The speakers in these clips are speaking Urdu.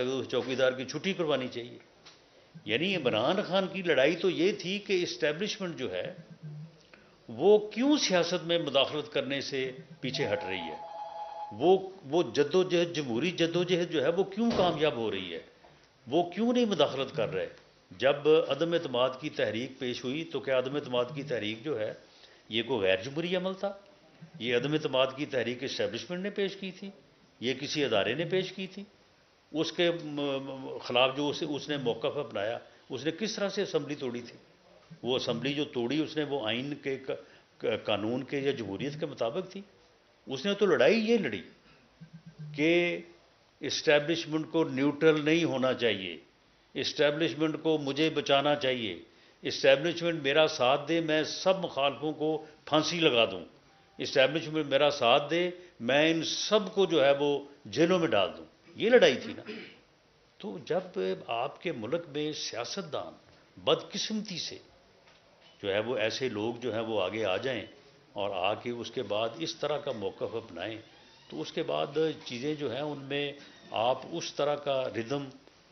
اس چوکیدار کی چھٹی کروانی چاہیے. یعنی عمران خان کی لڑائی تو یہ تھی کہ اسٹیبلشمنٹ جو ہے وہ کیوں سیاست میں مداخلت کرنے سے پیچھے ہٹ رہی ہے، وہ جدوجہد، جمہوری جدوجہد جو ہے وہ کیوں کامیاب ہو رہی ہے، وہ کیوں نہیں مداخلت کر رہے. جب عدم اعتماد کی تحریک پیش ہوئی تو کیا عدم اعتماد کی تحریک جو ہے یہ کوئی غیر جمہوری عمل تھا؟ یہ عدم اعتماد کی تحریک اسٹیبلشمنٹ نے پیش کی تھی، یہ کسی ادارے نے پیش کی تھی؟ اس کے خلاف جو اس نے موقف اپنایا، اس نے کس طرح سے اسمبلی توڑی تھی؟ وہ اسمبلی جو توڑی اس نے وہ آئین کے قانون کے یا جمہوریت کے مطابق تھی. اس نے تو لڑائی یہ لڑی کہ اسٹیبلشمنٹ کو نیوٹرل نہیں ہونا چاہیے، اسٹیبلشمنٹ کو مجھے بچانا چاہیے، اسٹیبلشمنٹ میرا ساتھ دے میں سب مخالفوں کو پھانسی لگا دوں، اسٹیبلشمنٹ میرا ساتھ دے میں ان سب کو جو ہے وہ جیلوں میں ڈال دوں. یہ لڑائی تھی نا. تو جب آپ کے ملک میں سیاستدان بدقسمتی سے جو ہے وہ ایسے لوگ جو ہیں وہ آگے آ جائیں اور آ کے اس کے بعد اس طرح کا موقف اپنائیں، تو اس کے بعد چیزیں جو ہیں ان میں آپ اس طرح کا ردم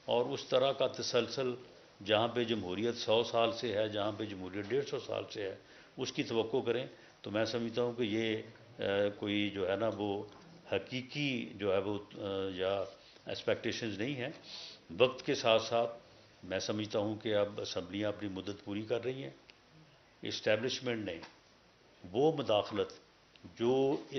اور اس طرح کا تسلسل، جہاں پہ جمہوریت 100 سال سے ہے، جہاں پہ جمہوریت 150 سال سے ہے، اس کی توقع کریں تو میں سمجھتا ہوں کہ یہ کوئی جو ہے نا وہ حقیقی جو ہے وہ یا ایکسپیکٹیشنز نہیں ہیں. وقت کے ساتھ ساتھ میں سمجھتا ہوں کہ اب اسمبلیاں اپنی مدت پوری کر رہی ہیں. اسٹیبلشمنٹ نے وہ مداخلت جو اس